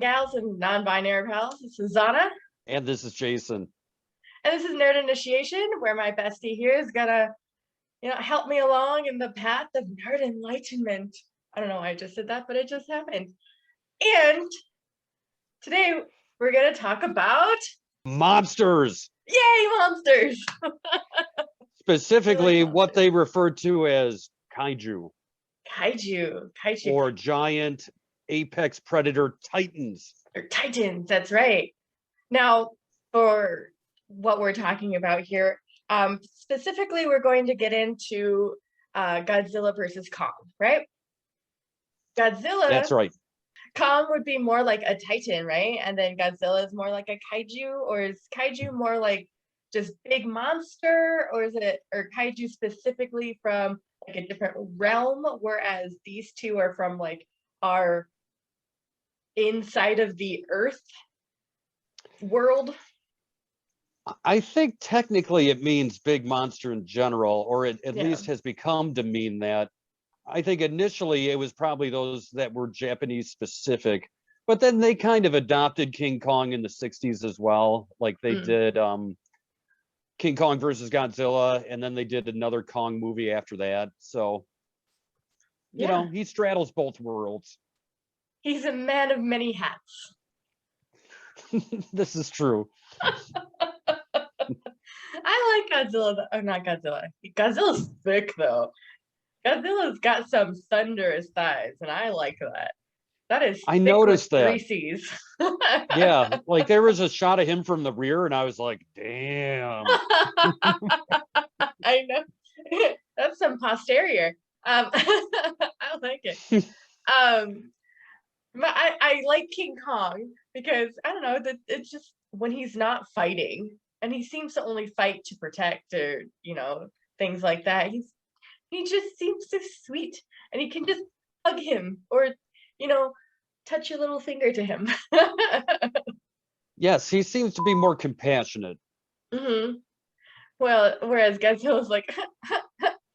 gals and non-binary pals. This is Zannah. And this is Jason. And this is Nerd Initiation, where my bestie here is gonna, help me along in the path of nerd enlightenment. I don't know why I just said that, but it just happened. And today we're gonna talk about monsters. Yay, monsters! Specifically, what they refer to as kaiju. Kaiju. Or giant apex predator titans. Or titans, that's right. Now, for what we're talking about here, specifically, we're going to get into Godzilla versus Kong, right? Godzilla. That's right. Kong would be more like a titan, right? And then Godzilla is more like a kaiju, or is kaiju more like just big monster, or kaiju specifically from like a different realm, whereas these two are from like our inside of the earth world? I think technically it means big monster in general, or it at least has become to mean that. I think initially it was probably those that were Japanese specific, but then they kind of adopted King Kong in the 60s as well. Like they did King Kong versus Godzilla, and then they did another Kong movie after that. So, you know, he straddles both worlds. He's a man of many hats. This is true. I like Godzilla, or not Godzilla. Godzilla's thick though. Godzilla's got some thunderous thighs, and I like that. That is. I noticed that. 3 C's. Yeah, like there was a shot of him from the rear, and I was like, "Damn." I know. That's some posterior. I like it. But I like King Kong because I don't know that it's just when he's not fighting, and he seems to only fight to protect or things like that. He just seems so sweet, and you can just hug him or touch your little finger to him. Yes, he seems to be more compassionate. Mm-hmm. Well, whereas Godzilla's like,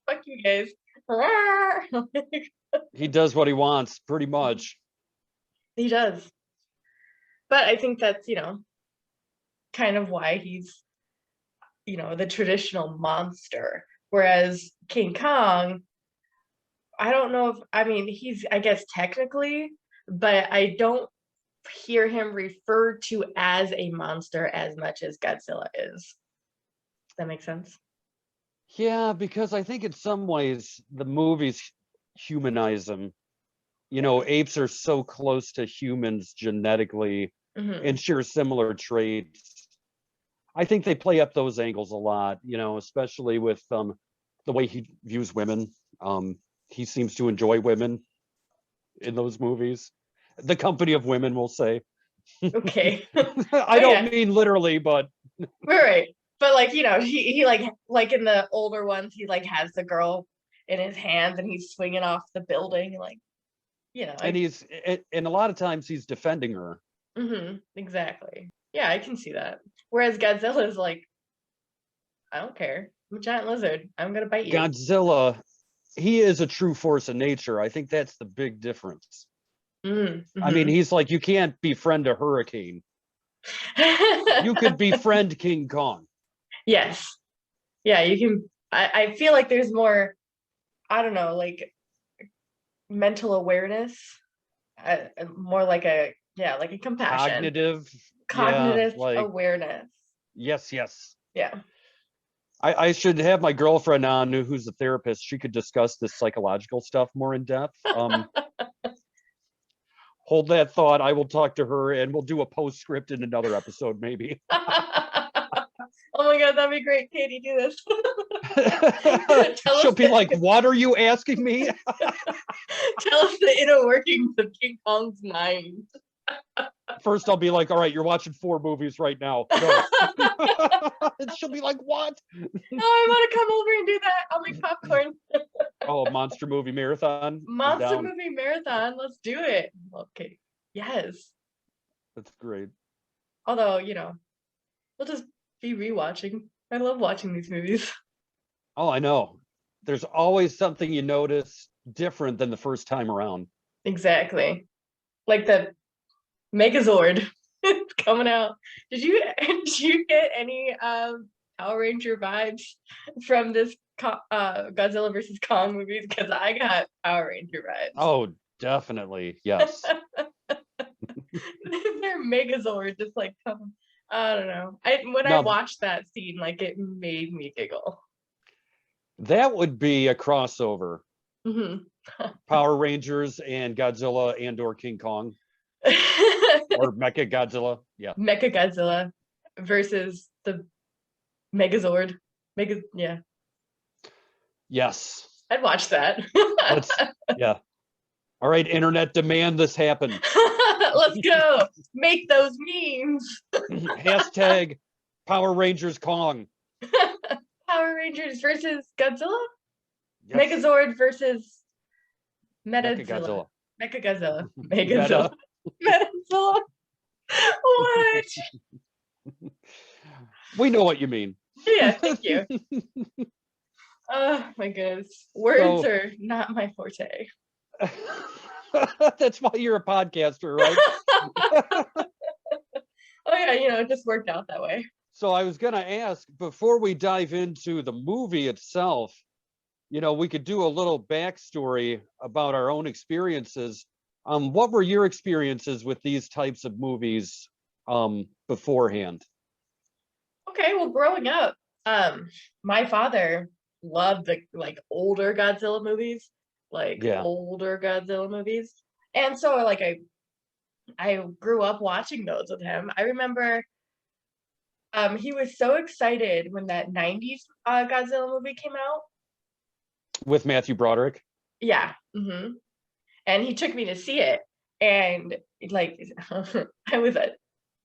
fuck you guys. He does what he wants, pretty much. He does. But I think that's, kind of why he's, the traditional monster. Whereas King Kong, I don't know he's, I guess, technically, but I don't hear him referred to as a monster as much as Godzilla is. Does that make sense? Yeah, because I think in some ways the movies humanize him. Apes are so close to humans genetically and share similar traits. I think they play up those angles a lot, especially with the way he views women. He seems to enjoy women in those movies. The company of women, we'll say. Okay. I don't mean literally, but right. But he like in the older ones, he like has the girl in his hands and he's swinging off the building, and a lot of times he's defending her. Exactly. Yeah, I can see that. Whereas Godzilla is like, I don't care. I'm a giant lizard. I'm gonna bite you. Godzilla, he is a true force of nature. I think that's the big difference. I mean, he's like, you can't befriend a hurricane. You could befriend King Kong. Yes. Yeah, you can. I feel like there's more, I don't know, like mental awareness, more like a compassion. Cognitive awareness. Yes. Yeah. I should have my girlfriend on who's a therapist. She could discuss this psychological stuff more in depth. Hold that thought. I will talk to her and we'll do a postscript in another episode, maybe. Oh my God, that'd be great. Katie, do this. She'll be like, what are you asking me? Tell us the inner workings of King Kong's mind. First, I'll be like, all right, you're watching 4 movies right now. Go. And she'll be like, what? Oh, I want to come over and do that. I'll make popcorn. Oh, monster movie marathon. Monster movie marathon. Let's do it. Okay. Yes. That's great. Although, we'll just be rewatching. I love watching these movies. Oh, I know. There's always something you notice different than the first time around. Exactly. Like the Megazord. It's coming out. Did you get any Power Ranger vibes from this Godzilla versus Kong movie? Because I got Power Ranger vibes. Oh, definitely. Yes. Their Megazord just like come. I don't know. I watched that scene, like it made me giggle. That would be a crossover. Mm-hmm. Power Rangers and Godzilla and or King Kong. Or Mecha Godzilla. Yeah. Mecha Godzilla versus the Megazord. Yeah. Yes. I'd watch that. Yeah. All right, internet, demand this happen. Let's go. Make those memes. Hashtag Power Rangers Kong. Power Rangers versus Godzilla? Yes. Megazord versus Mechagodzilla. Mechagodzilla. Megazilla. Metazilla. What? We know what you mean. Yeah, thank you. Oh my goodness. Words are not my forte. That's why you're a podcaster, right? Oh yeah, it just worked out that way. So I was gonna ask, before we dive into the movie itself, we could do a little backstory about our own experiences. What were your experiences with these types of movies beforehand? Okay, well, growing up, my father loved the older Godzilla movies, and so I grew up watching those with him. I remember he was so excited when that 90s Godzilla movie came out. With Matthew Broderick? Yeah. Mm-hmm. And he took me to see it. And I was a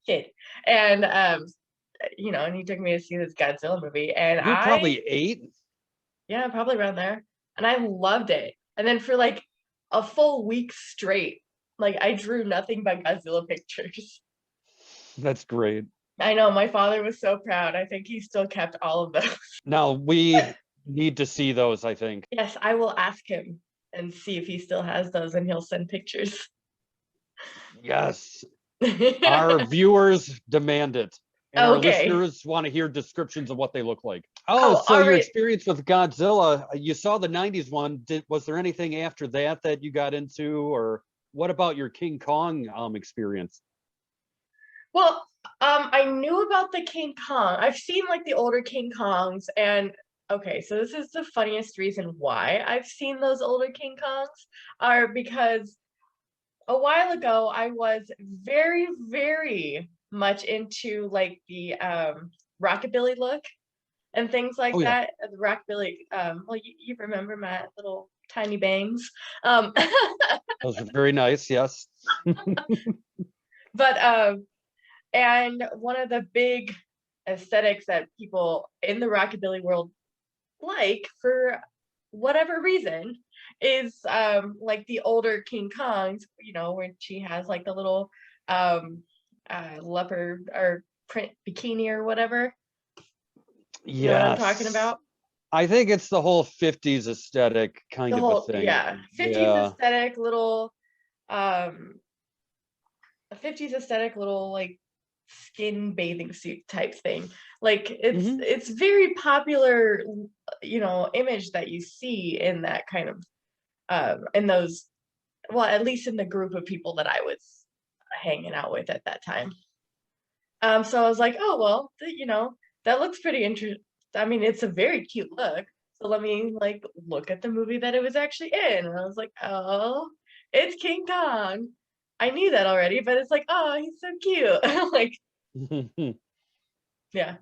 kid. And and he took me to see this Godzilla movie. And You're probably 8? Yeah, probably around there. And I loved it. And then for a full week straight, I drew nothing but Godzilla pictures. That's great. I know, my father was so proud. I think he still kept all of those. Now we need to see those, I think. Yes, I will ask him and see if he still has those, and he'll send pictures. Yes. Our viewers demand it. And our listeners want to hear descriptions of what they look like. So your experience with Godzilla, you saw the 90s one. Was there anything after that you got into? Or what about your King Kong experience? Well, I knew about the King Kong. I've seen the older King Kongs, and okay, so this is the funniest reason why I've seen those older King Kongs are because a while ago I was very, very much into the rockabilly look and things like that. The rockabilly, well, you remember my little tiny bangs. Those are very nice, yes. But and one of the big aesthetics that people in the rockabilly world for whatever reason is the older King Kongs, when she has the little leopard or print bikini or whatever. You know what I'm talking about? I think it's the whole 50s aesthetic kind of a thing. Yeah, 50s aesthetic little 50s aesthetic little skin bathing suit type thing. It's very popular, image that you see in that kind of in those, well, at least in the group of people that I was hanging out with at that time. So I was like, oh well, that looks pretty interesting. I mean, it's a very cute look. So let me look at the movie that it was actually in. And I was like, oh, it's King Kong. I knew that already, but it's oh, he's so cute. Yeah.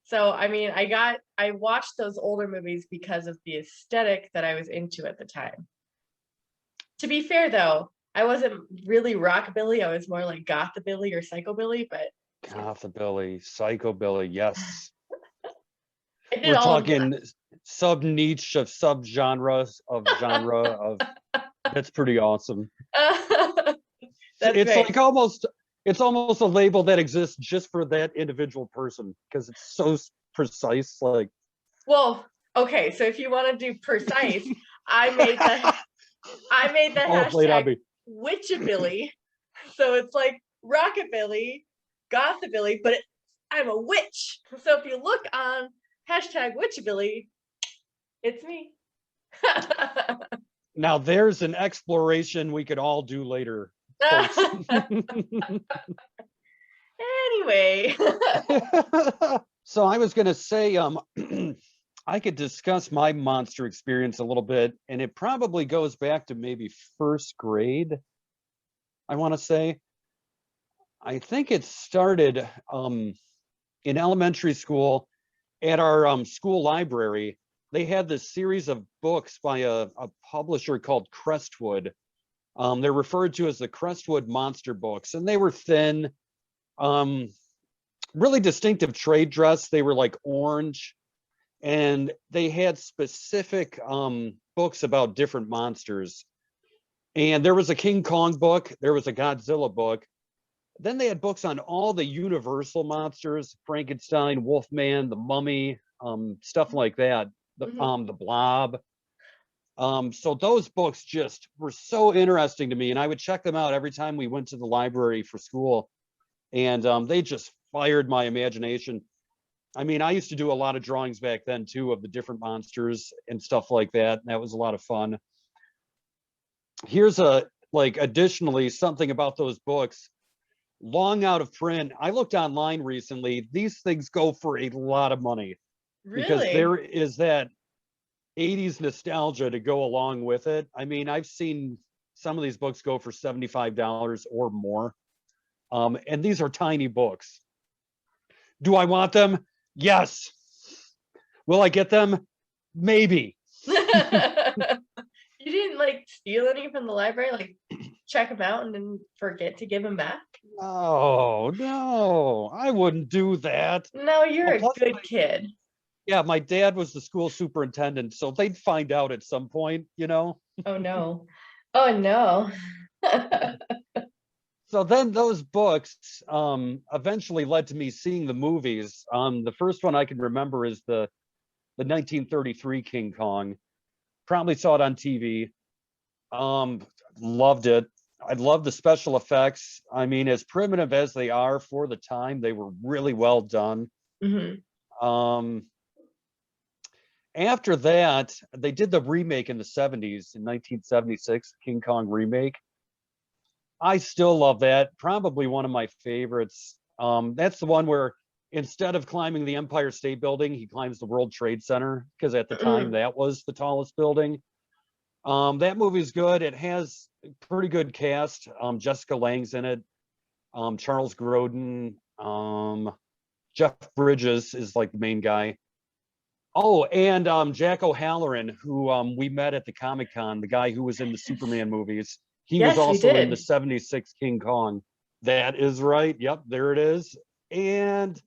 So I mean, I watched those older movies because of the aesthetic that I was into at the time. To be fair though, I wasn't really rockabilly. I was more like gothabilly or psychobilly, but gothabilly, psychobilly, yes. We're talking sub niche of subgenres of genre of that's pretty awesome. It's almost a label that exists just for that individual person because it's so precise. Well, okay, so if you want to do precise, I made the hashtag witchabilly. So it's like rockabilly, gothabilly, but I'm a witch. So if you look on hashtag witchabilly, it's me. Now there's an exploration we could all do later, folks. Anyway. So I was gonna say, I could discuss my monster experience a little bit, and it probably goes back to maybe first grade, I want to say. I think it started in elementary school at our school library. They had this series of books by a publisher called Crestwood. They're referred to as the Crestwood Monster Books, and they were thin, really distinctive trade dress. They were like orange, and they had specific books about different monsters. And there was a King Kong book, there was a Godzilla book. Then they had books on all the Universal monsters, Frankenstein, Wolfman, the Mummy, stuff like that, the Blob. So those books just were so interesting to me, and I would check them out every time we went to the library for school, and they just fired my imagination. I mean, I used to do a lot of drawings back then too of the different monsters and stuff like that, and that was a lot of fun. Here's additionally something about those books. Long out of print. I looked online recently. These things go for a lot of money. Really? Because there is that 80s nostalgia to go along with it. I mean, I've seen some of these books go for $75 or more. And these are tiny books. Do I want them? Yes. Will I get them? Maybe. You didn't like steal any from the library, like check them out and then forget to give them back? No, I wouldn't do that. No, you're a good kid. Yeah, my dad was the school superintendent, so they'd find out at some point, you know? Oh no. Oh no. So then those books eventually led to me seeing the movies. The first one I can remember is the 1933 King Kong. Probably saw it on TV. Loved it. I love the special effects. I mean, as primitive as they are for the time, they were really well done. After that, they did the remake in the 70s, in 1976, King Kong remake. I still love that. Probably one of my favorites. That's the one where instead of climbing the Empire State Building, he climbs the World Trade Center, because at the time that was the tallest building. That movie's good. It has a pretty good cast. Jessica Lange's in it. Charles Grodin. Jeff Bridges is like the main guy. Oh, and Jack O'Halloran, who we met at the Comic-Con, the guy who was in the Superman movies. He was also in the 76 King Kong. That is right. Yep, there it is. And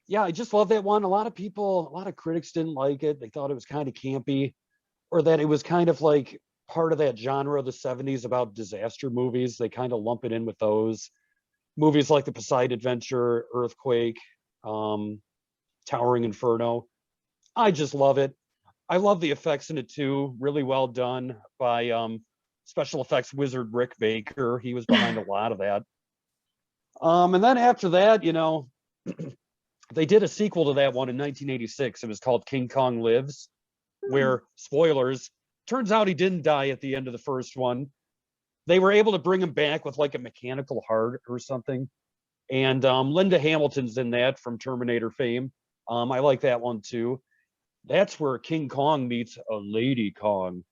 yeah, I just love that one. A lot of critics didn't like it. They thought it was kind of campy, or that it was kind of like part of that genre of the 70s about disaster movies. They kind of lump it in with those movies like The Poseidon Adventure, Earthquake, Towering Inferno. I just love it. I love the effects in it too. Really well done by special effects wizard Rick Baker. He was behind a lot of that. And then after that, you know, they did a sequel to that one in 1986. It was called King Kong Lives, where, spoilers, turns out he didn't die at the end of the first one. They were able to bring him back with like a mechanical heart or something. And Linda Hamilton's in that from Terminator fame. I like that one too. That's where King Kong meets a Lady Kong,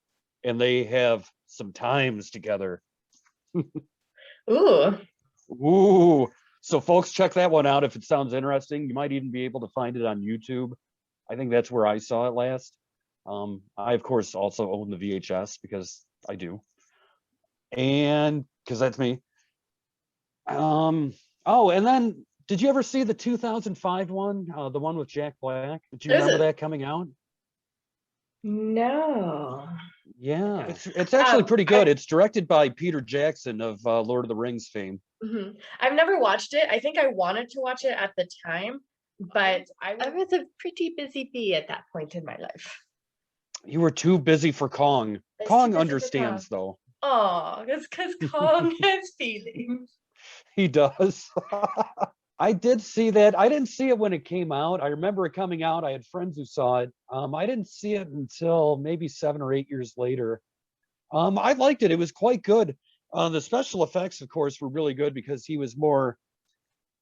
and they have some times together. Ooh. Ooh. So folks, check that one out if it sounds interesting. You might even be able to find it on YouTube. I think that's where I saw it last. I, of course, also own the VHS because I do. And because that's me. Oh, and then did you ever see the 2005 one? The one with Jack Black? Did you remember that coming out? No. Yeah, it's actually pretty good. It's directed by Peter Jackson of Lord of the Rings fame. I've never watched it. I think I wanted to watch it at the time, but I was a pretty busy bee at that point in my life. You were too busy for Kong. Kong understands, though. Oh, it's because Kong has feelings. He does. I did see that. I didn't see it when it came out. I remember it coming out. I had friends who saw it. I didn't see it until maybe 7 or 8 years later. I liked it. It was quite good. The special effects, of course, were really good because he was more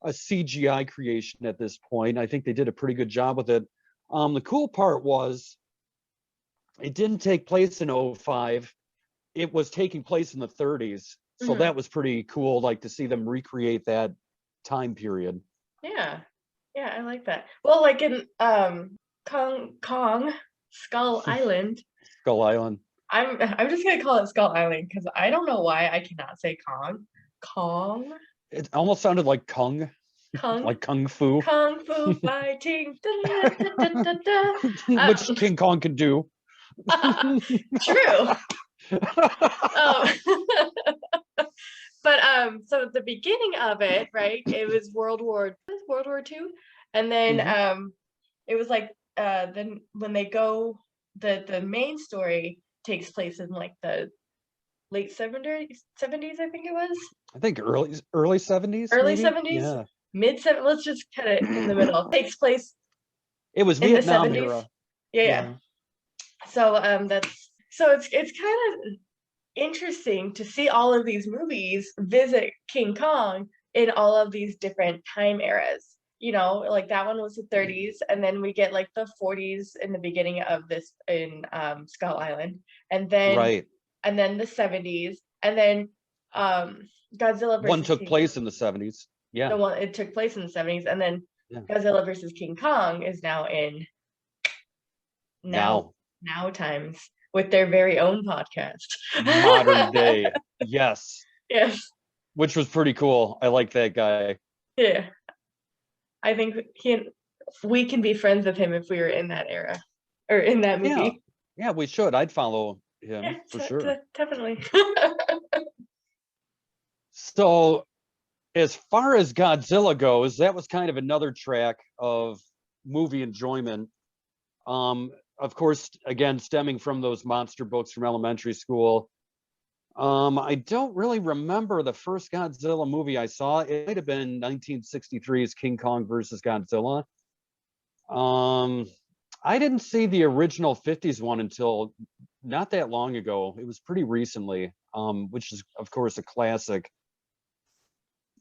a CGI creation at this point. I think they did a pretty good job with it. The cool part was it didn't take place in '05. It was taking place in the 30s. So Mhm. that was pretty cool, like to see them recreate that time period. Yeah. Yeah, I like that. Well, like in Kong Skull Island, Skull Island. I'm just gonna call it Skull Island because I don't know why I cannot say Kong. Kong? It almost sounded like Kung, Kung like Kung Fu, Kung Fu fighting. Da, da, da, da, da, da. which King Kong can do. True. Um, but so at the beginning of it, right? It was World War II, and then Mhm. it was like then when they go the main story takes place in like the late 70s, I think it was. I think early 70s, Early maybe. 70s, Yeah, mid 70s, let's just cut it in the middle. Takes place it was in the Vietnam 70s. era. Yeah, yeah. Yeah, So that's so it's kind of interesting to see all of these movies visit King Kong in all of these different time eras. You know, like that one was the 30s, and then we get like the 40s in the beginning of this in Skull Island, and then right. the 70s, and then um Godzilla One versus took King Kong. place in the 70s. The Yeah, one it took place in the 70s, and then yeah. Godzilla versus King Kong is now in now Now, now times with their very own podcast. modern day. Yes, Yes. which was pretty cool. I like that guy. Yeah. I think we can be friends with him if we were in that era or in that Yeah, movie. yeah, we should. I'd follow Yeah, him for sure. definitely. So, as far as Godzilla goes, that was kind of another track of movie enjoyment. Of course, again, stemming from those monster books from elementary school. I don't really remember the first Godzilla movie I saw. It might have been 1963's King Kong versus Godzilla. Um, I didn't see the original 50s one until not that long ago. It was pretty recently, which is, of course, a classic.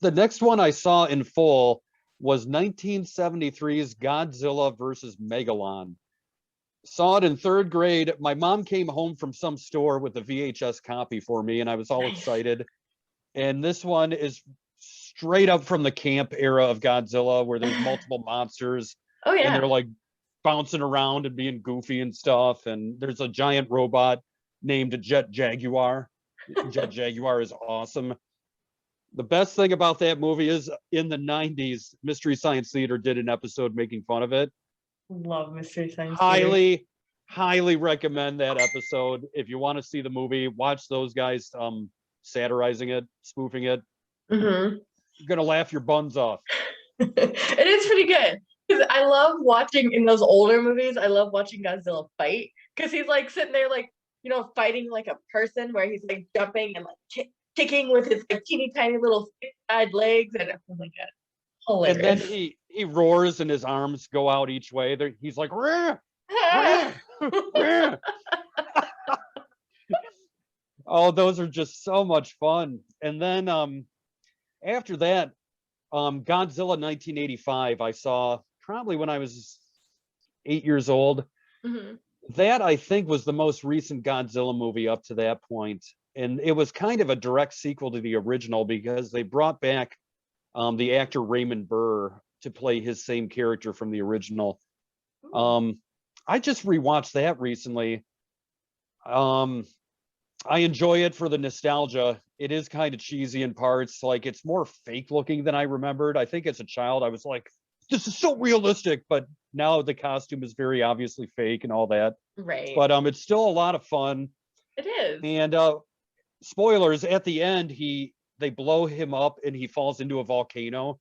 The next one I saw in full was 1973's Godzilla versus Megalon. Saw it in third grade. My mom came home from some store with a VHS copy for me, and I was all Nice. excited. And this one is straight up from the camp era of Godzilla, where there's multiple monsters Oh and they're yeah. like bouncing around and being goofy and stuff. And there's a giant robot named Jet Jaguar. Jet Jaguar is awesome. The best thing about that movie is in the 90s, Mystery Science Theater did an episode making fun of it. Love Mystery Science Theater. Highly recommend that episode. If you want to see the movie, watch those guys satirizing it, spoofing it. Hmm. You're gonna laugh your buns off. It is pretty good because I love watching in those older movies. I love watching Godzilla fight because he's like sitting there like fighting like a person where he's like jumping and like kicking with his like teeny tiny little side legs and oh my god, And then hilarious. he roars and his arms go out each way. He's like, rah, rah, rah. Oh, those are just so much fun. And then after that, Godzilla 1985, I saw probably when I was 8 years old. Mhm. That I think was the most recent Godzilla movie up to that point. And it was kind of a direct sequel to the original because they brought back the actor Raymond Burr to play his same character from the original. Ooh. Um, I just rewatched that recently. Um, I enjoy it for the nostalgia. It is kind of cheesy in parts. Like it's more fake looking than I remembered. I think as a child, I was like, this is so realistic, but now the costume is very obviously fake and all that. Right. But it's still a lot of fun. It is. And spoilers, at the end, they blow him up and he falls into a volcano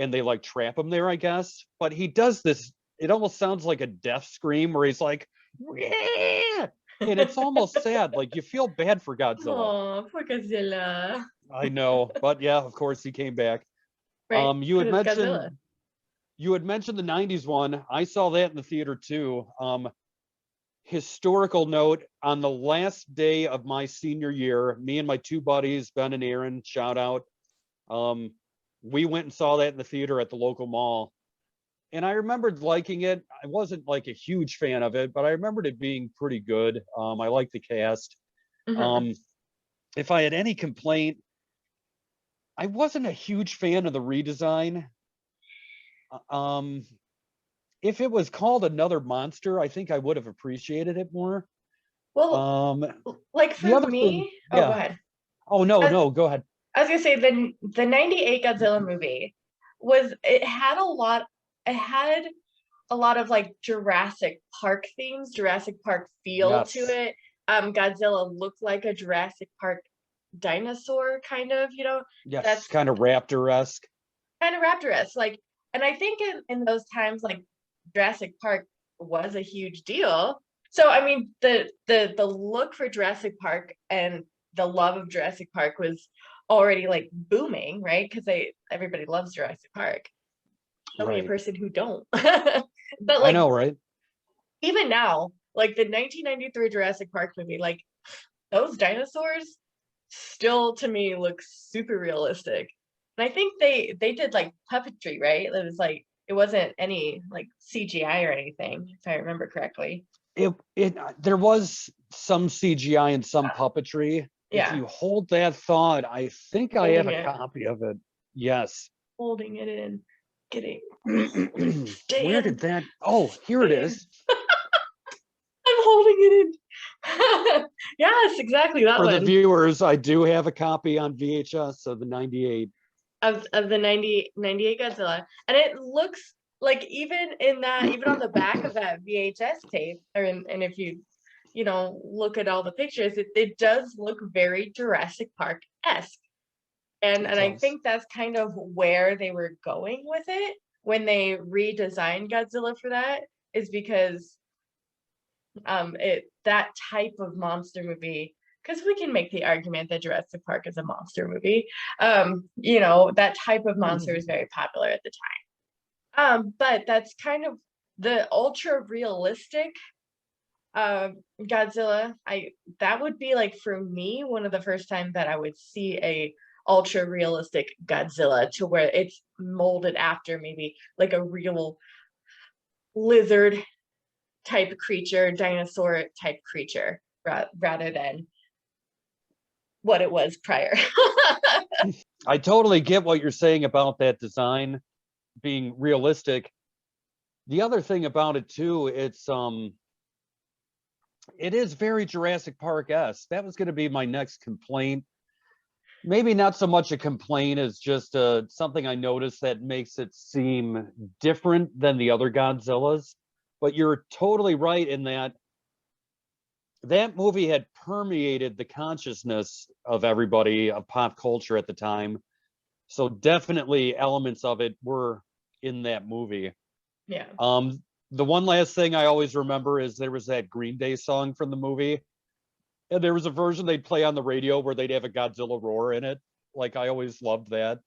and they like trap him there, I guess. But he does this, it almost sounds like a death scream where he's like, yeah! And it's almost sad. Like you feel bad for Godzilla. Oh, poor Godzilla. I know, but yeah, of course he came back. Right, You because had it's mentioned Godzilla. the 90s one. I saw that in the theater too. Historical note, on the last day of my senior year, me and my two buddies, Ben and Aaron, shout out. Um, we went and saw that in the theater at the local mall. And I remembered liking it. I wasn't like a huge fan of it, but I remembered it being pretty good. I liked the cast. Mhm. Um, if I had any complaint, I wasn't a huge fan of the redesign. Um, if it was called another monster, I think I would have appreciated it more. Well, Um, like for the other thing, me, oh, go yeah. ahead. Oh no, I, no, go ahead. I was gonna say the '98 Godzilla movie it had a lot. It had a lot of like Jurassic Park themes, Jurassic Park feel to Yes, it. Godzilla looked like a Jurassic Park dinosaur, kind of. yes, That's kind of Raptor-esque. kind of rapturous. Like, and I think in those times, like Jurassic Park was a huge deal. So I mean, the look for Jurassic Park and the love of Jurassic Park was already like booming, right? Because everybody loves Jurassic Park. Show me a Right. person who don't. But I like know, right? even now, like the 1993 Jurassic Park movie, like those dinosaurs still to me look super realistic. And I think they did like puppetry, right? It was like it wasn't any like CGI or anything, if I remember correctly. It there was some CGI and some puppetry. If Yeah, you hold that thought, I think I have holding a it, copy of it. Yes. holding it in, getting holding, stay Where did in, that? Oh, here it stay in. is. I'm holding it in. Yes, exactly that For the one. viewers, I do have a copy on VHS of the 98. Of the 98 Godzilla. And it looks like even in that, even on the back of that VHS tape, and if you look at all the pictures, it does look very Jurassic Park-esque. And It and I does. think that's kind of where they were going with it when they redesigned Godzilla for that, is because it that type of monster movie, because we can make the argument that Jurassic Park is a monster movie. That type of monster is very popular at the time. But that's kind of the ultra realistic Godzilla. I That would be like for me one of the first time that I would see a ultra realistic Godzilla to where it's molded after maybe like a real lizard type creature, dinosaur type creature, rather than what it was prior. I totally get what you're saying about that design being realistic. The other thing about it too, it is very Jurassic Park-esque. That was going to be my next complaint. Maybe not so much a complaint as just something I noticed that makes it seem different than the other Godzillas. But you're totally right in that movie had permeated the consciousness of everybody of pop culture at the time. So definitely elements of it were in that movie. Yeah. The one last thing I always remember is there was that Green Day song from the movie. And there was a version they'd play on the radio where they'd have a Godzilla roar in it. Like I always loved that.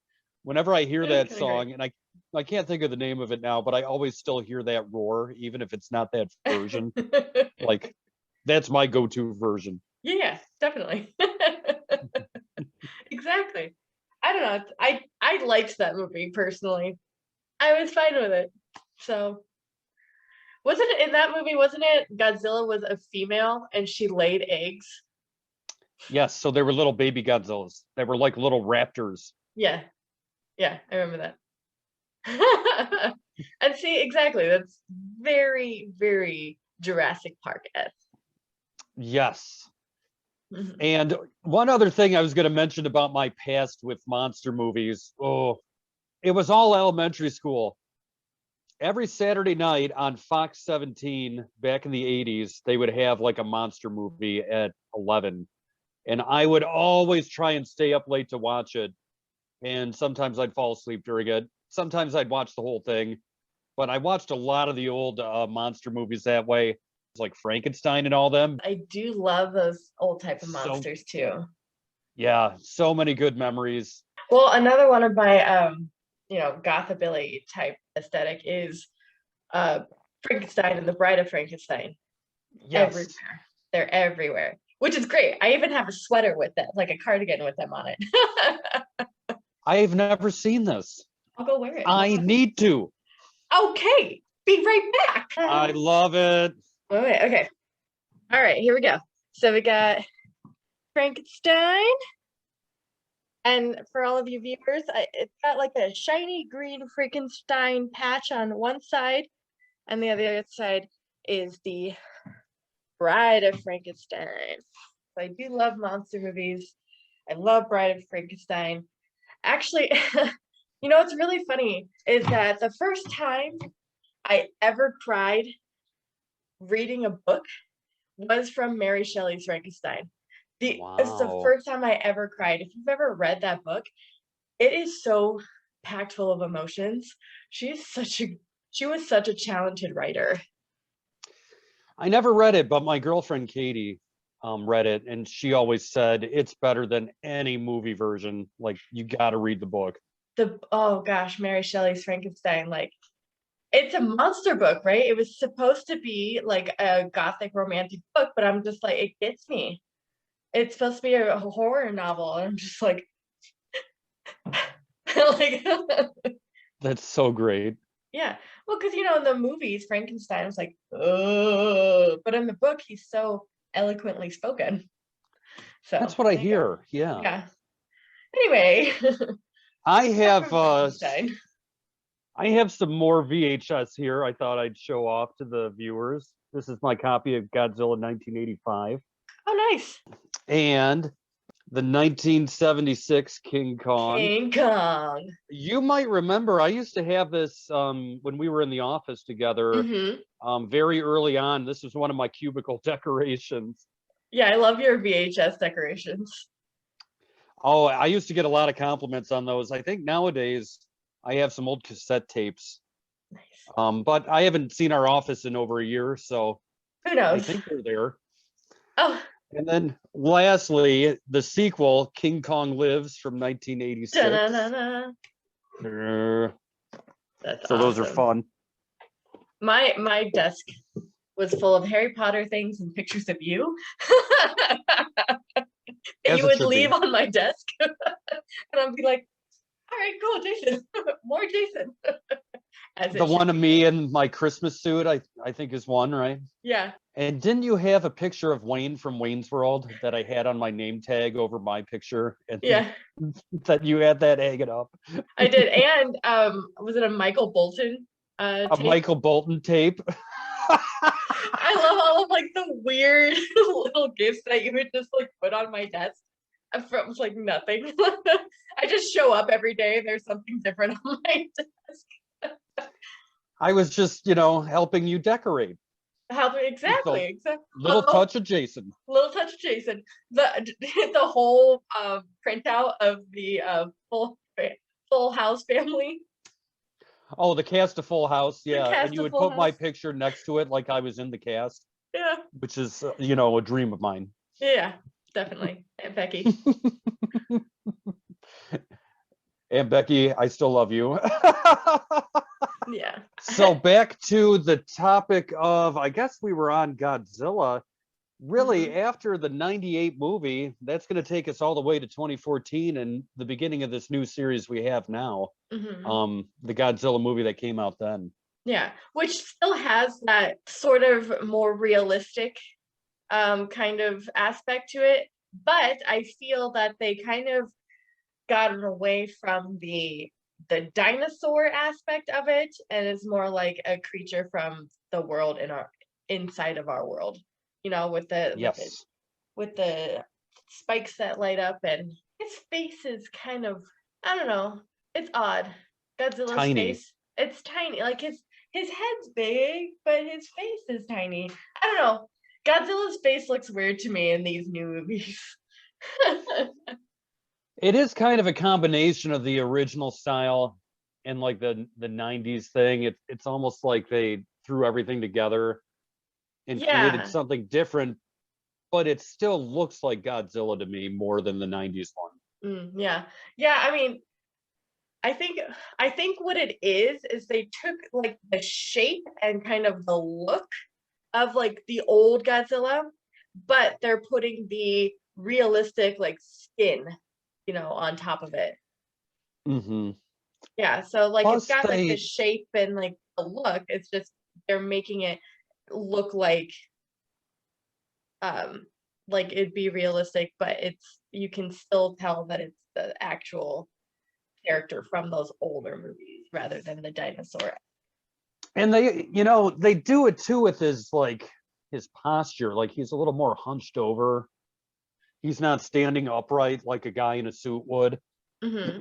Whenever I hear It is that kind of great. song, and I can't think of the name of it now, but I always still hear that roar, even if it's not that version. Like that's my go-to version. Yeah, definitely. Exactly. I don't know. I liked that movie personally. I was fine with it. So wasn't it in that movie? Wasn't it Godzilla was a female and she laid eggs? Yes, so they were little baby Godzillas. They were like little raptors. Yeah, yeah, I remember that. And see, exactly. That's very, very Jurassic Park-esque. Yes. Mhm. And one other thing I was going to mention about my past with monster movies. Oh, it was all elementary school. Every Saturday night on Fox 17 back in the 80s, they would have like a monster movie at 11. And I would always try and stay up late to watch it. And sometimes I'd fall asleep during it. Sometimes I'd watch the whole thing. But I watched a lot of the old monster movies that way. like Frankenstein and all them. I do love those old type of So, monsters too. yeah, so many good memories. Well, another one of my gothabilly type aesthetic is Frankenstein and the Bride of Frankenstein. Yes. Everywhere. They're everywhere, which is great. I even have a sweater with them, like a cardigan with them on it. I've never seen this. I'll go wear it. I need to. Okay, be right back. I love it. Okay. All right, here we go. So we got Frankenstein. And for all of you viewers, it's got like a shiny green Frankenstein patch on one side, and the other side is the Bride of Frankenstein. So I do love monster movies. I love Bride of Frankenstein. Actually, what's really funny is that the first time I ever cried reading a book was from Mary Shelley's Frankenstein. It's the first time I ever cried. If you've ever read that book, it is so packed full of emotions. She was such a talented writer. I never read it, but my girlfriend Katie read it, and she always said it's better than any movie version. Like, you got to read the book. Oh gosh, Mary Shelley's Frankenstein, like, it's a monster book, right? It was supposed to be like a gothic romantic book, but I'm just like, it gets me. It's supposed to be a horror novel, and I'm just like, like that's so great. Yeah, well, because in the movies, Frankenstein was like, oh, but in the book, he's so eloquently spoken. So that's what I hear. Yeah. Yeah. Anyway, I have some more VHS here. I thought I'd show off to the viewers. This is my copy of Godzilla 1985. Oh, nice. And the 1976 King Kong. King Kong. You might remember, I used to have this when we were in the office together. Very early on. This was one of my cubicle decorations. Yeah, I love your VHS decorations. Oh, I used to get a lot of compliments on those. I think nowadays I have some old cassette tapes. Nice. But I haven't seen our office in over a year, so who knows? I think they're there. Oh. And then lastly, the sequel, King Kong Lives from 1986. That's so awesome. Those are fun. My desk was full of Harry Potter things and pictures of you. And you would leave on my desk. And I'd be like, all right, cool, Jason. More Jason. The one of me in my Christmas suit, I think is one, right? Yeah. And didn't you have a picture of Wayne from Wayne's World that I had on my name tag over my picture? And yeah. That you had that hanging up. I did. And was it a Michael Bolton tape? A Michael Bolton tape. I love all of like the weird little gifts that you would just like put on my desk from like nothing. I just show up every day and there's something different on my desk. I was just, helping you decorate. Exactly. Little touch of Jason. Little touch of Jason. The whole printout of the Full House family. Oh, the cast of Full House, yeah. And you would put my picture next to it like I was in the cast. Yeah. Which is, a dream of mine. Yeah, definitely. Aunt Becky. Aunt Becky, I still love you. Yeah. So back to the topic of, I guess we were on Godzilla. Really, after the 98 movie, that's going to take us all the way to 2014 and the beginning of this new series we have now. The Godzilla movie that came out then. Yeah, which still has that sort of more realistic kind of aspect to it. But I feel that they kind of gotten away from the dinosaur aspect of it, and it's more like a creature from the world inside of our world. With the spikes that light up, and his face is kind of, I don't know, it's odd. Godzilla's face, it's tiny. Like his head's big, but his face is tiny. I don't know. Godzilla's face looks weird to me in these new movies. It is kind of a combination of the original style and like the 90s thing. It's almost like they threw everything together. and created Yeah. something different, but it still looks like Godzilla to me more than the 90s one. Yeah. Yeah, I mean, I think I think what it is they took like the shape and kind of the look of like the old Godzilla, but they're putting the realistic like skin, on top of it. Hmm. Yeah, so like it's Plus, got like the they shape and like the look. It's just they're making it look um like it'd be realistic, but it's you can still tell that it's the actual character from those older movies rather than the dinosaur. and they do it too with his posture. Like he's a little more hunched over. He's not standing upright like a guy in a suit would. Hmm.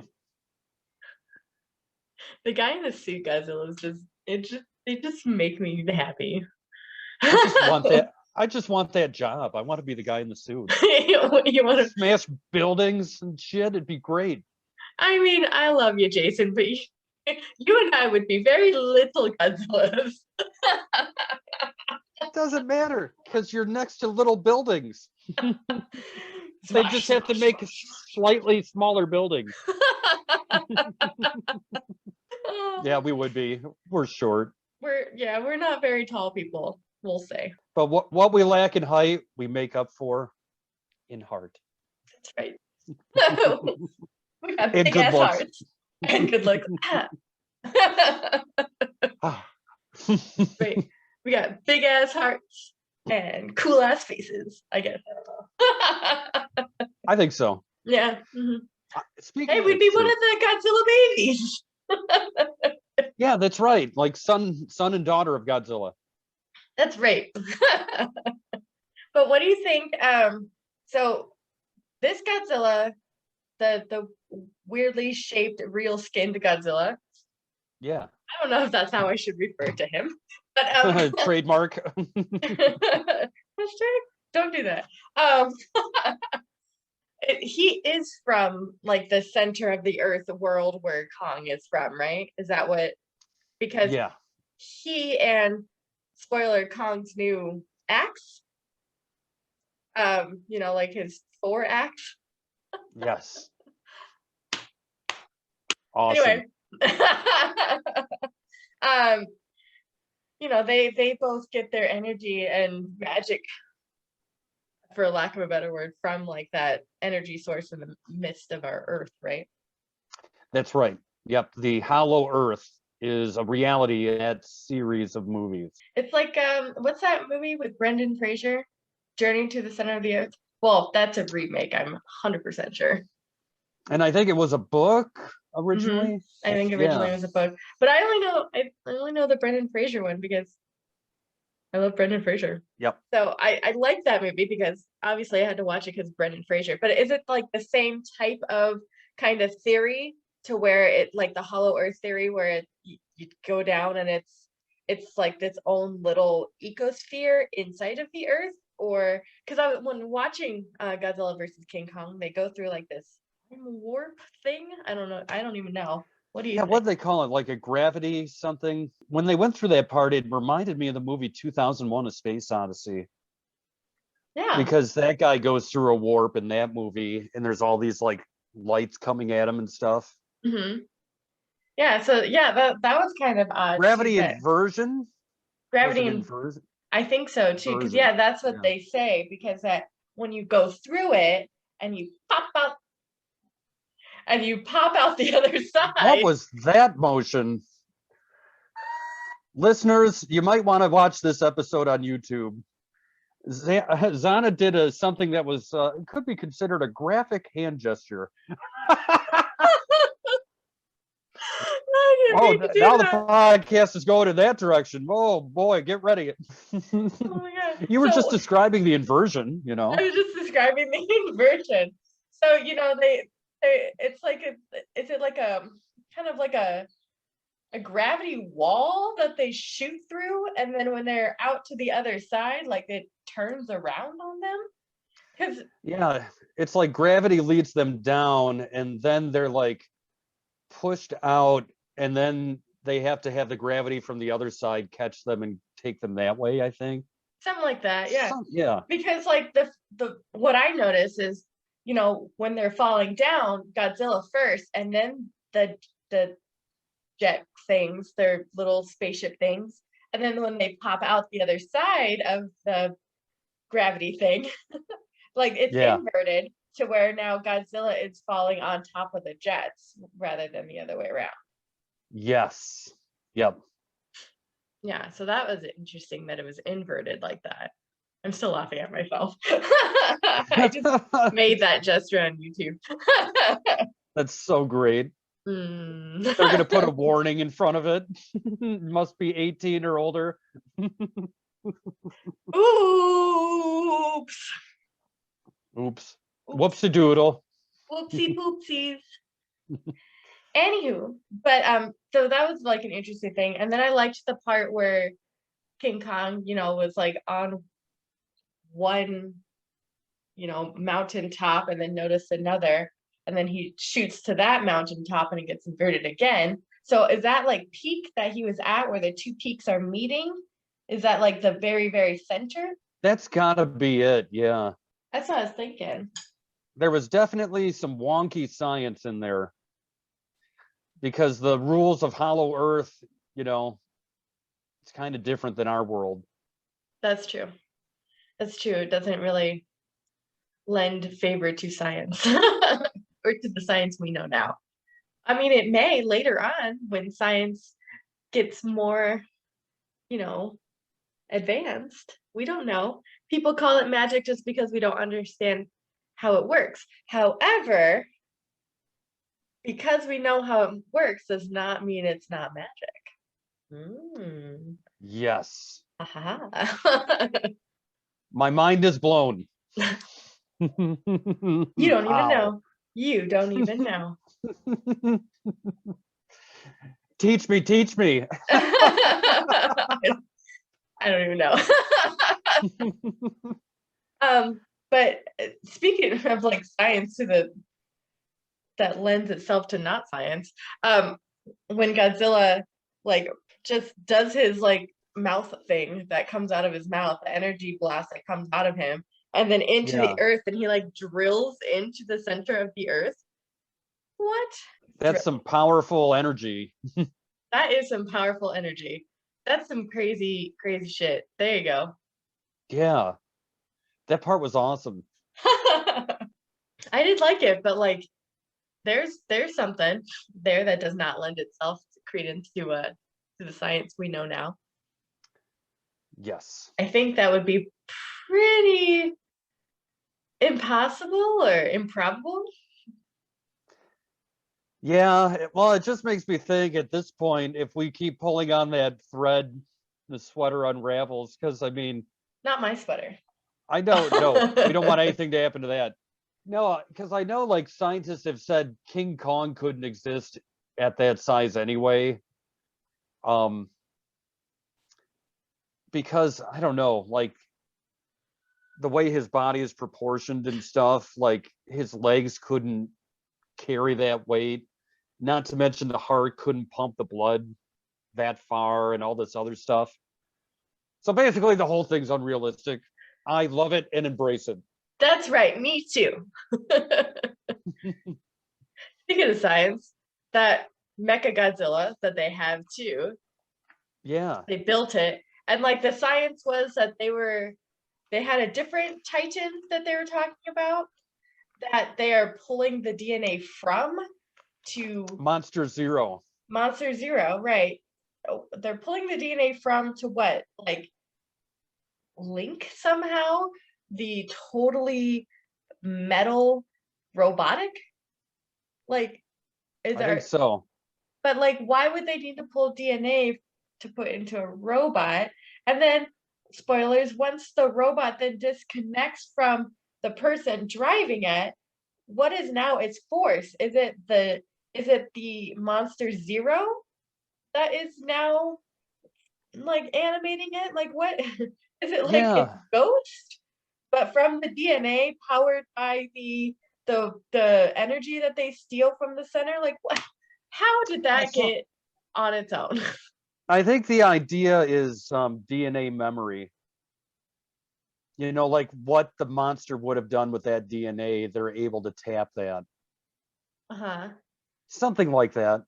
The guy in the suit Godzilla is they just make me happy. I just want that. I just want that job. I want to be the guy in the suit. You want to? Smash buildings and shit. It'd be great. I mean, I love you, Jason, but you and I would be very little Godzillas. It doesn't matter because you're next to little buildings. They Smash, just have to smash, make smash. slightly smaller buildings. Oh, Yeah, we would be. We're short. we're not very tall people, we'll say. But what we lack in height, we make up for in heart. That's right. We got And big good ass looks. hearts and good looks. Right. We got big ass hearts and cool ass faces, I guess. I think so. Yeah. Mhm. Hey, Speaking we'd of be one of suit, the Godzilla babies. yeah, that's right. Like son and daughter of Godzilla. That's right. But what do you think? So this Godzilla, the weirdly shaped, real skinned Godzilla. Yeah. I don't know if that's how I should refer to him, but Trademark. hashtag don't do that. Um, he is from like the center of the Earth world where Kong is from, right? Is that what? Because Yeah. he and spoiler Kong's new axe, like his Thor axe. Yes. Awesome. Anyway, um, they both get their energy and magic, for lack of a better word, from like that energy source in the midst of our Earth, right? That's right. Yep. The Hollow Earth is a reality in that series of movies. It's like what's that movie with Brendan Fraser? Journey to the Center of the Earth. Well, that's a remake, I'm 100% sure. And I think it was a book Mm-hmm. originally. I think originally Yeah. it was a book, but I only know the Brendan Fraser one because I love Brendan Fraser. Yep. So I like that movie because obviously I had to watch it because Brendan Fraser. But is it like the same type of kind of theory to where it like the Hollow Earth theory where you go down and it's like this own little ecosphere inside of the Earth? Or because when watching Godzilla versus King Kong, they go through like this time warp thing. I don't know. I don't even know. What do you Yeah, think? what do they call it? Like a gravity something? When they went through that part, it reminded me of the movie 2001: A Space Odyssey. Yeah. Because that guy goes through a warp in that movie, and there's all these like lights coming at him and stuff. Hmm. Yeah. So yeah, that was kind of odd too. Gravity That inversion? Was gravity it and inversion? I think so too, because Inversion. yeah, that's what Yeah. they say. Because that when you go through it and you pop out the other What side. was that motion? Listeners, you might want to watch this episode on YouTube. Zannah did something that was could be considered a graphic hand gesture. I didn't Oh, mean to do now the that. podcast is going in that direction. Oh boy, get ready. Oh my god! You were just So describing the inversion, I was just describing the inversion. So it's like is it like a kind of like a gravity wall that they shoot through, and then when they're out to the other side, like it turns around on them? Because Yeah, it's like gravity leads them down, and then they're like pushed out, and then they have to have the gravity from the other side catch them and take them that way, I think. Something like that, yeah. Yeah. Because like the what I notice is, when they're falling down, Godzilla first, and then the jet things, their little spaceship things, and then when they pop out the other side of the gravity thing, like it's Yeah. inverted to where now Godzilla is falling on top of the jets rather than the other way around. Yes. Yep. Yeah, so that was interesting that it was inverted like that. I'm still laughing at myself. I just made that gesture on YouTube. That's so great. Mm. They're going to put a warning in front of it. Must be 18 or older. Oops. Oops. Whoopsie-doodle. Whoopsie poopsies. Anywho, but so that was like an interesting thing. And then I liked the part where King Kong, was like on one, mountaintop and then noticed another, and then he shoots to that mountaintop and it gets inverted again. So is that like peak that he was at where the two peaks are meeting? Is that like the very, very center? That's gotta be it. Yeah. That's what I was thinking. There was definitely some wonky science in there because the rules of Hollow Earth, it's kind of different than our world. That's true. That's true. It doesn't really lend favor to science or to the science we know now. I mean, it may later on when science gets more, advanced. We don't know. People call it magic just because we don't understand how it works. However, because we know how it works does not mean it's not magic. Yes. Aha. My mind is blown. You don't even know. You don't even know. Teach me, teach me. I don't even know. But speaking of like science that lends itself to not science, when Godzilla like just does his like mouth thing that comes out of his mouth, the energy blast that comes out of him, and then into the earth, and he like drills into the center of the earth. What? That's some powerful energy. That is some powerful energy. That's some crazy, crazy shit. There you go. Yeah. That part was awesome. I did like it, but like there's something there that does not lend itself to credence to the science we know now. Yes. I think that would be pretty impossible or improbable. Yeah, well, it just makes me think at this point, if we keep pulling on that thread, the sweater unravels. Because I mean, not my sweater. I don't know. We don't want anything to happen to that. No, because I know like scientists have said King Kong couldn't exist at that size anyway. Because I don't know, like the way his body is proportioned and stuff, like his legs couldn't carry that weight. Not to mention the heart couldn't pump the blood that far and all this other stuff. So basically the whole thing's unrealistic. I love it and embrace it. That's right, me too. Speaking of science, that Mecha Godzilla that they have too. Yeah. They built it. And like the science was that they had a different Titan that they were talking about that they are pulling the DNA from to Monster Zero. Monster Zero, right. They're pulling the DNA from to what? Like link somehow the totally metal robotic? Like is I think so. But like why would they need to pull DNA to put into a robot? And then spoilers, once the robot then disconnects from the person driving it, what is now its force? Is it the Monster Zero that is now like animating it? Like what is it, like its ghost? But from the DNA powered by the energy that they steal from the center? Like what, how did that get on its own? I think the idea is DNA memory. You know, like what the monster would have done with that DNA, they're able to tap that. Uh-huh. Something like that.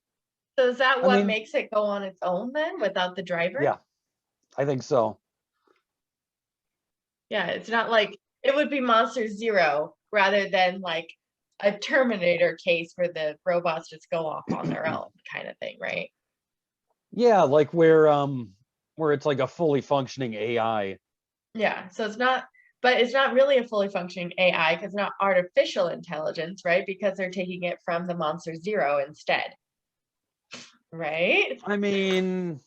So is that I what mean, makes it go on its own then without the driver? yeah, I think so. Yeah, it's not like it would be Monster Zero rather than like a Terminator case where the robots just go off on their own kind of thing, right? Yeah, like where it's like a fully functioning AI. Yeah, so but it's not really a fully functioning AI because it's not artificial intelligence, right? Because they're taking it from the Monster Zero instead, right? I mean,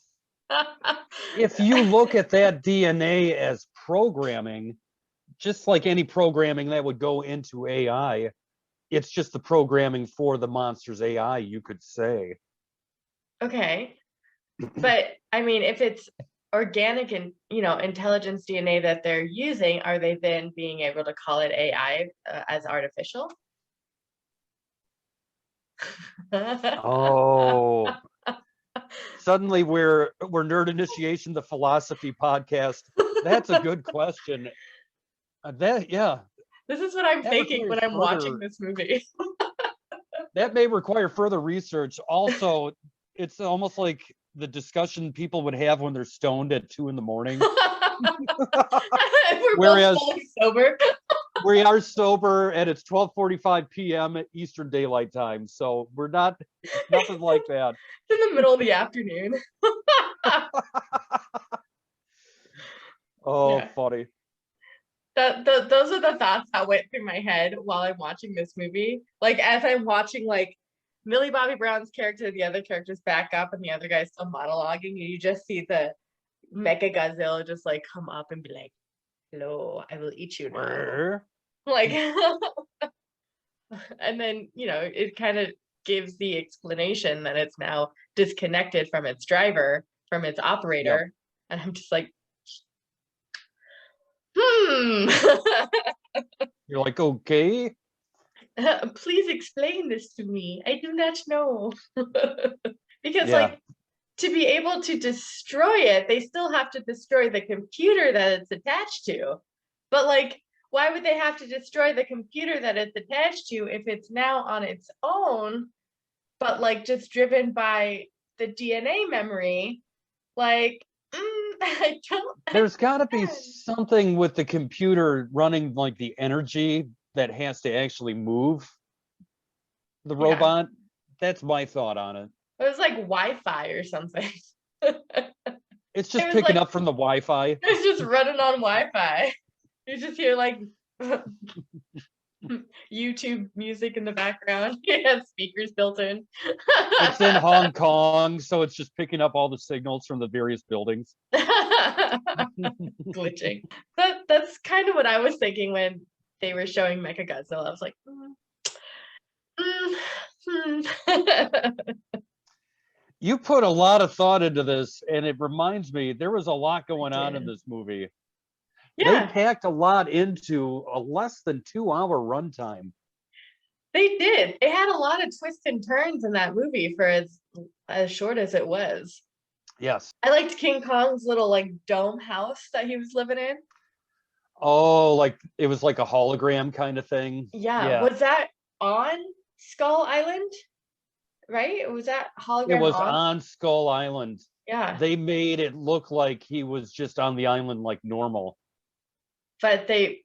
if you look at that DNA as programming, just like any programming that would go into AI, it's just the programming for the monster's AI, you could say. Okay. But I mean, if it's organic and intelligence DNA that they're using, are they then being able to call it AI as artificial? Oh, suddenly we're Nerd Initiation, the philosophy podcast. That's a good question. That yeah, This is what I'm that thinking requires when I'm watching further. this movie. That may require further research. Also, it's almost like the discussion people would have when they're stoned at 2 a.m. We're both Whereas fully sober. we are sober and it's 12:45 p.m. Eastern Daylight Time. So we're not, it's nothing like that. It's in the middle of the afternoon. Oh, Yeah. funny. Those are the thoughts that went through my head while I'm watching this movie. Like as I'm watching like Millie Bobby Brown's character, the other characters back up and the other guy's still monologuing, and you just see the Mecha Godzilla just like come up and be like, "Hello, I will eat you now." Like and then, it kind of gives the explanation that it's now disconnected from its driver, from its Yep. operator. And I'm just like, hmm. You're like, okay. Please explain this to me. I do not know. Because, Yeah. like, to be able to destroy it, they still have to destroy the computer that it's attached to. But, like, why would they have to destroy the computer that it's attached to if it's now on its own, but, like, just driven by the DNA memory? Like, I don't There's got to be understand. something with the computer running like the energy that has to actually move the Yeah. robot. That's my thought on it. It was like Wi-Fi or something. It's It just was picking like up from the Wi-Fi. it's just running on Wi-Fi. You just hear like YouTube music in the background. It has speakers built in. It's in Hong Kong, so it's just picking up all the signals from the various buildings. Glitching. That's kind of what I was thinking when they were showing Mechagodzilla. I was like, You put a lot of thought into this, and it reminds me there was a lot I going on in did. this movie. They Yeah, packed a lot into a less than 2 hour runtime. they did. They had a lot of twists and turns in that movie for as short as it was. Yes. I liked King Kong's little like dome house that he was living in. Oh, like it was like a hologram kind of thing. Yeah, Yeah. was that on Skull Island? Right? Was that It hologram was on? on Skull Island. Yeah, They made it look like he was just on the island like normal. but they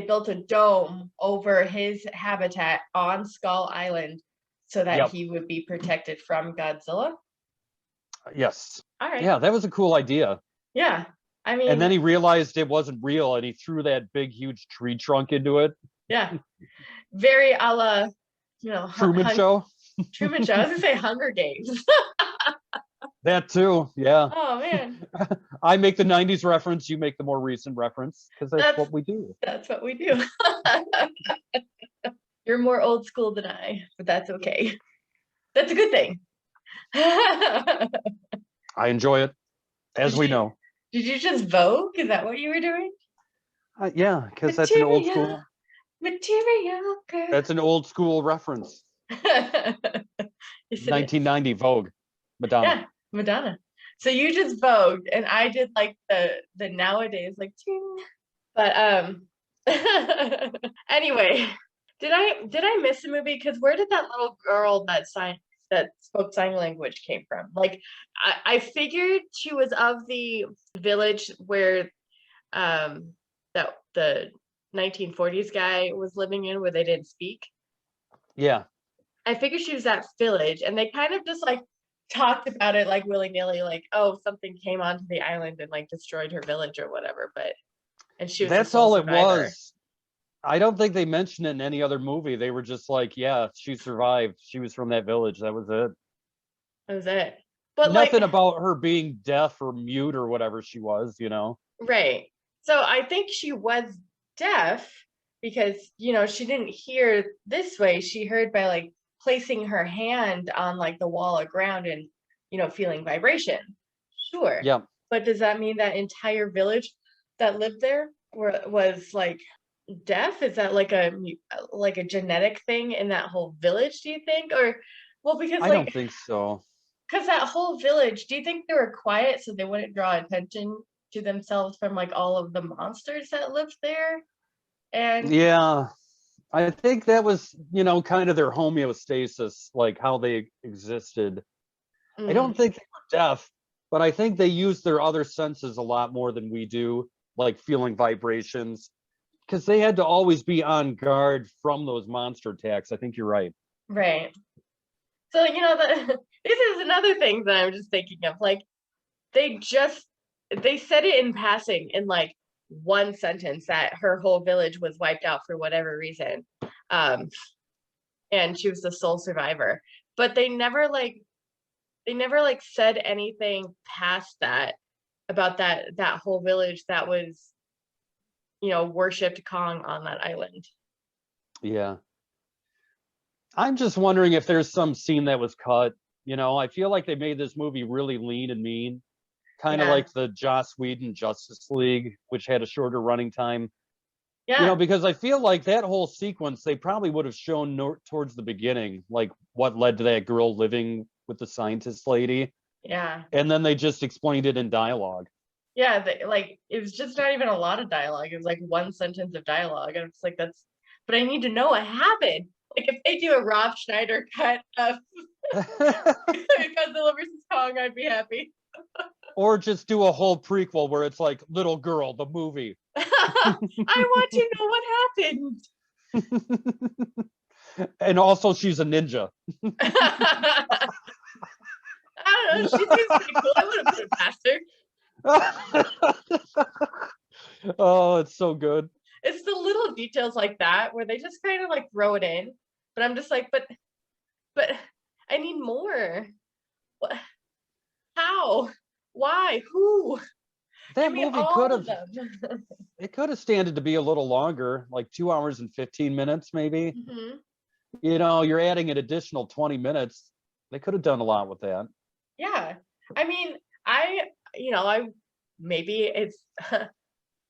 built a dome over his habitat on Skull Island so that Yep. he would be protected from Godzilla. Yes. All right. Yeah, that was a cool idea. Yeah. I And then mean, he realized it wasn't real and he threw that big, huge tree trunk into it. yeah. Very a la, Truman Show. Truman Show. I was gonna say Hunger Games. That too. Yeah. Oh man. I make the 90s reference, you make the more recent reference because that's That's what we do. that's what we do. You're more old school than I, but that's okay. That's a good thing. I enjoy it, as Did we you know. did you just Vogue? Is that what you were doing? Yeah, because that's an old Material, school. material girl. That's an old school reference. Yes, it is. 1990 Vogue, Madonna. Yeah, Madonna. So you just Vogued, and I did like the nowadays like ting, But anyway, did I miss a movie? Because where did that little girl that spoke sign language came from? Like, I figured she was of the village where that the 1940s guy was living in, where they didn't speak. Yeah. I figured she was that village, and they kind of just like talked about it like willy-nilly, like, oh, something came onto the island and like destroyed her village or whatever, but and she was the That's sole all it survivor. was. I don't think they mentioned it in any other movie. They were just like, yeah, she survived. She was from that village. That was it. That was it. But like, Nothing about her being deaf or mute or whatever she was, you know? right. So I think she was deaf because, she didn't hear this way. She heard by like placing her hand on like the wall of ground and, feeling vibration. Sure. Yeah. But does that mean that entire village that lived there was like deaf? Is that like a genetic thing in that whole village, do you think? Or well, because I don't like think so. because that whole village, do you think they were quiet so they wouldn't draw attention to themselves from like all of the monsters that lived there? And Yeah. I think that was, kind of their homeostasis, like how they existed. I don't mm, think they were deaf, but I think they use their other senses a lot more than we do, like feeling vibrations, because they had to always be on guard from those monster attacks. I think you're right. right. So this is another thing that I'm just thinking of. Like they just they said it in passing in like one sentence that her whole village was wiped out for whatever reason. Um, and she was the sole survivor. But they never said anything past that about that whole village that was, worshipped Kong on that island. Yeah. I'm just wondering if there's some scene that was cut. I feel like they made this movie really lean and mean, kind of Yeah. like the Joss Whedon Justice League, which had a shorter running time. Yeah. Because I feel like that whole sequence they probably would have shown towards the beginning, like what led to that girl living with the scientist lady, Yeah. and then they just explained it in dialogue. Yeah, like it was just not even a lot of dialogue. It was like one sentence of dialogue. And it's like but I need to know what happened. Like if they do a Rob Schneider cut of Godzilla versus Kong, I'd be happy. Or just do a whole prequel where it's like Little Girl, the movie. I want to know what happened. And also she's a ninja. I don't know. She seems pretty cool. I would have put it past her. Oh, it's so good. It's the little details like that where they just kind of like throw it in. But I'm just like, but I need more. What? How? Why? Who? That Give me movie all of them. it could have standed to be a little longer, like 2 hours and 15 minutes, maybe. Mm-hmm. You're adding an additional 20 minutes. They could have done a lot with that. Yeah. I mean, I maybe it's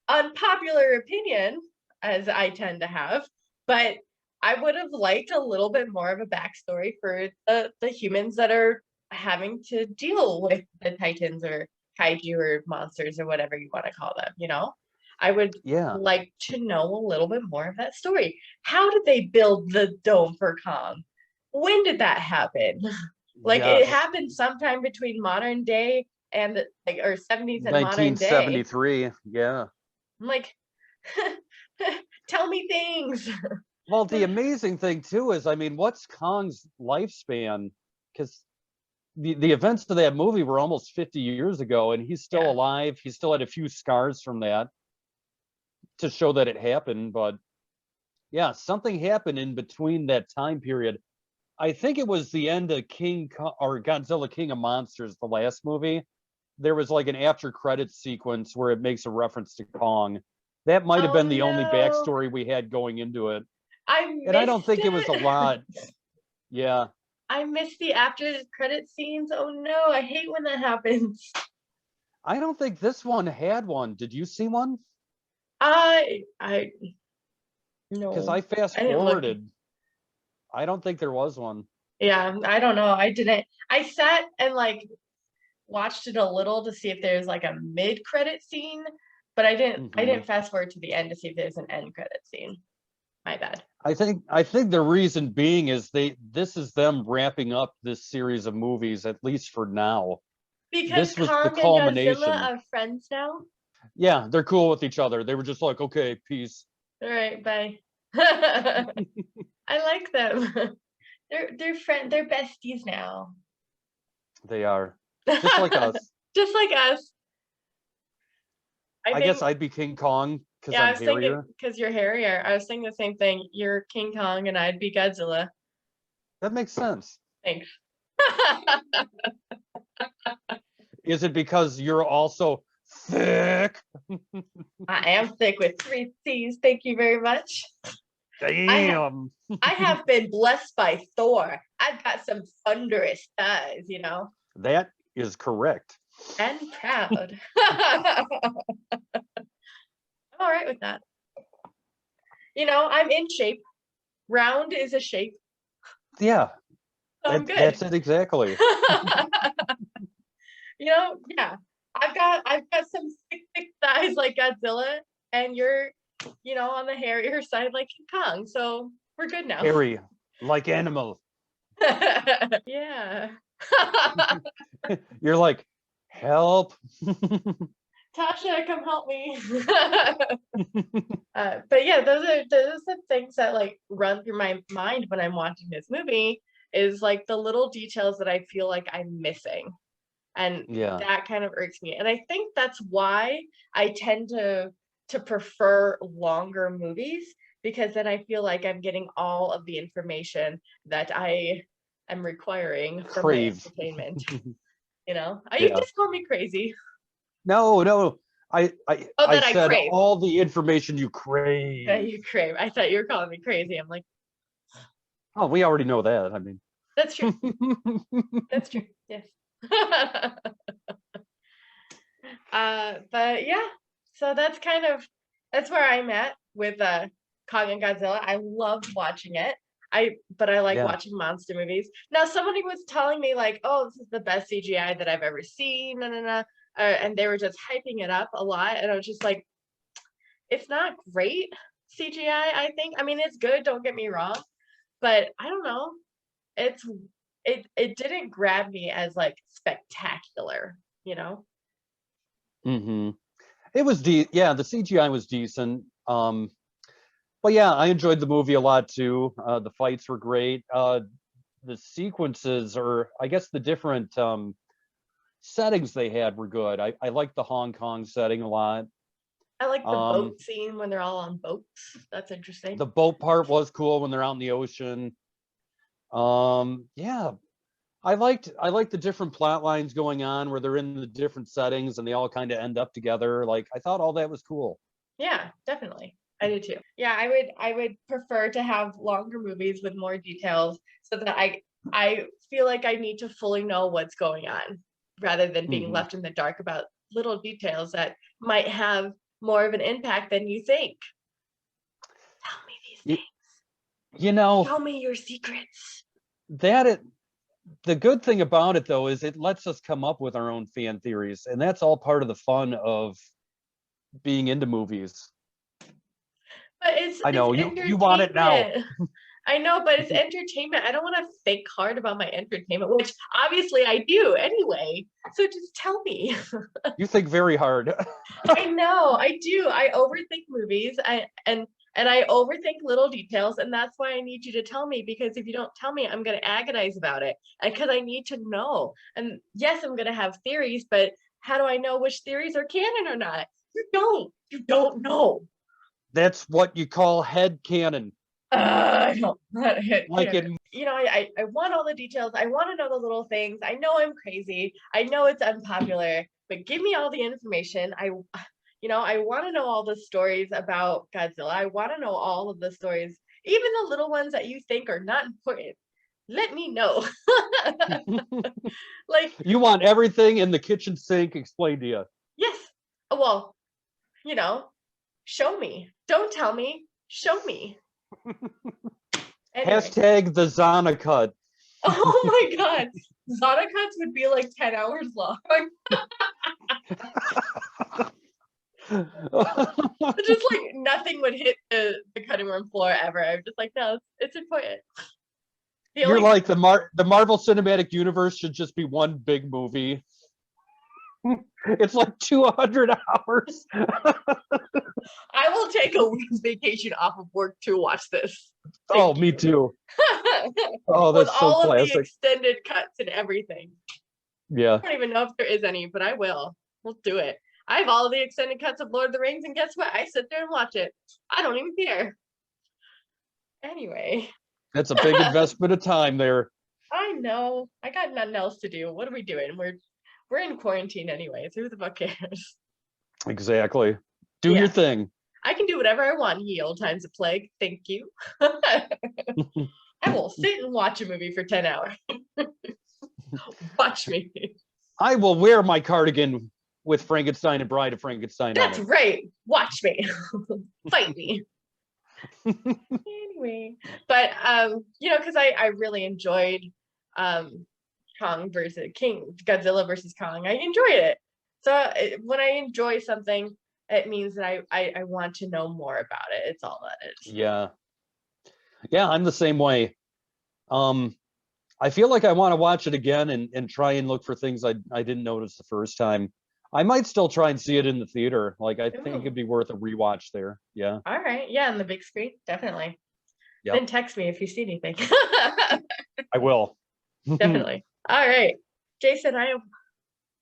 unpopular opinion as I tend to have, but I would have liked a little bit more of a backstory for the humans that are having to deal with the Titans or kaiju or monsters or whatever you want to call them. I would Yeah. like to know a little bit more of that story. How did they build the dome for Kong? When did that happen? Like it Yes. happened sometime between modern day and like or 70s and modern day. 1973. Yeah. I'm like, tell me things. Well, the amazing thing too is, I mean, what's Kong's lifespan? Because the events of that movie were almost 50 years ago, and he's still Yeah. alive. He still had a few scars from that to show that it happened. But yeah, something happened in between that time period. I think it was the end of or Godzilla King of Monsters, the last movie. There was like an after credits sequence where it makes a reference to Kong. That might have Oh been the only no. backstory we had going into it. I And I don't missed think it was a it. lot. Yeah. I missed the after credit scenes. Oh no, I hate when that happens. I don't think this one had one. Did you see one? I Because no. I fast I didn't look. forwarded. I don't think there was one. Yeah, I don't know. I didn't. I sat and like watched it a little to see if there's like a mid-credit scene, But I didn't fast forward to the end to see if there's an end credit scene. My bad. I think the reason being is this is them wrapping up this series of movies, at least for now. Because this was the Kong and culmination. Godzilla are friends now. Yeah, they're cool with each other. They were just like, okay, peace. All right, bye. I like them. They're besties now. They are. Just like us. Just like us. I guess I'd be King Kong because I'm hairier. Because you're hairier. I was thinking the same thing. You're King Kong and I'd be Godzilla. That makes sense. Thanks. Is it because you're also thick? I am thick with 3 C's. Thank you very much. Damn. I have been blessed by Thor. I've got some thunderous thighs, you know. That is correct. And proud. I'm all right with that. You know, I'm in shape. Round is a shape. Yeah. So I'm good. That's it exactly. You know, yeah. I've got some thick thighs like Godzilla, and you're, you know, on the hairier side like King Kong. So we're good now. Hairy, like animal. Yeah. You're like, help. Tasha, come help me. But yeah, those are the things that like run through my mind when I'm watching this movie, is like the little details that I feel like I'm missing. And that kind of irks me. And I think that's why I tend to prefer longer movies, because then I feel like I'm getting all of the information that I am requiring for my entertainment. You know, you just call me crazy. No. I said crave. all the information you crave. That you crave. I thought you were calling me crazy. I'm like, oh, we already know that. I mean, that's true. That's true. Yes. But yeah, so that's where I'm at with Kong and Godzilla. I love watching it. But I like watching monster movies. Now, somebody was telling me like, oh, this is the best CGI that I've ever seen. And they were just hyping it up a lot. And I was just like, it's not great CGI, I think. I mean, it's good, don't get me wrong. But I don't know. It didn't grab me as like spectacular, you know? Mm-hmm. It was the CGI was decent. But yeah, I enjoyed the movie a lot too. The fights were great. The sequences, or I guess the different settings they had, were good. I liked the Hong Kong setting a lot. I like the boat scene when they're all on boats. That's interesting. The boat part was cool when they're out in the ocean. Yeah, I liked the different plot lines going on where they're in the different settings and they all kind of end up together. Like, I thought all that was cool. Yeah, definitely. I do too. Yeah, I would prefer to have longer movies with more details, so that I feel like I need to fully know what's going on, rather than being left in the dark about little details that might have more of an impact than you think. Tell me these things. You know, tell me your secrets. The good thing about it though is it lets us come up with our own fan theories, and that's all part of the fun of being into movies. But I know you want it now. I know, but it's entertainment. I don't want to think hard about my entertainment, which obviously I do anyway. So just tell me. You think very hard. I know, I do. I overthink movies. And I overthink little details, and that's why I need you to tell me, because if you don't tell me, I'm going to agonize about it, because I need to know. And yes, I'm going to have theories, but how do I know which theories are canon or not? You don't know. That's what you call head canon. No, not head like canon. You know, I want all the details. I want to know the little things. I know I'm crazy. I know it's unpopular, but give me all the information. I want to know all the stories about Godzilla. I want to know all of the stories, even the little ones that you think are not important. Let me know. Like, you want everything in the kitchen sink explained to you. Yes. Well, you know, show me. Don't tell me. Show me. Anyway. Hashtag the Zannah cut. Oh my god. Zannah cuts would be like 10 hours long. Just like nothing would hit the cutting room floor ever. I'm just like, no, it's important. You're like the Marvel Cinematic Universe should just be one big movie. It's like 200 hours. I will take a week's vacation off of work to watch this. Oh, me too. Oh, that's so all classic. Of the extended cuts and everything. Yeah. I don't even know if there is any, but I will. We'll do it. I have all of the extended cuts of Lord of the Rings, and guess what? I sit there and watch it. I don't even care. Anyway. That's a big investment of time there. I know. I got nothing else to do. What are we doing? We're in quarantine anyways. Who the fuck cares? Exactly. Do your thing. I can do whatever I want, ye old times of plague. Thank you. I will sit and watch a movie for 10 hours. Watch me. I will wear my cardigan with Frankenstein and Bride of Frankenstein. That's right. Watch me. Fight me. Anyway, but because I really enjoyed Kong versus Godzilla versus Kong. I enjoyed it. So when I enjoy something, it means that I want to know more about it. It's all that is. Yeah, I'm the same way. I feel like I want to watch it again and try and look for things I didn't notice the first time. I might still try and see it in the theater. Like, I think it'd be worth a rewatch there. Yeah. All right. Yeah, on the big screen, definitely. Yep. Then text me if you see anything. I will. Definitely. All right. Jason, I have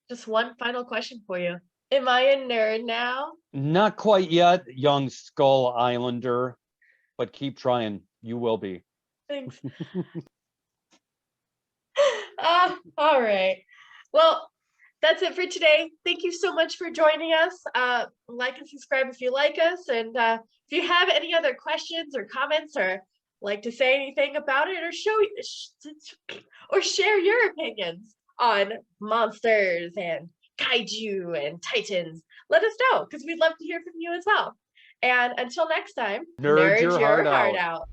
just one final question for you. Am I a nerd now? Not quite yet, young Skull Islander, but keep trying. You will be. Thanks. All right. Well, that's it for today. Thank you so much for joining us. Like and subscribe if you like us. And if you have any other questions or comments or like to say anything about it or share your opinions on monsters and kaiju and titans, let us know because we'd love to hear from you as well. And until next time, nerd your heart out.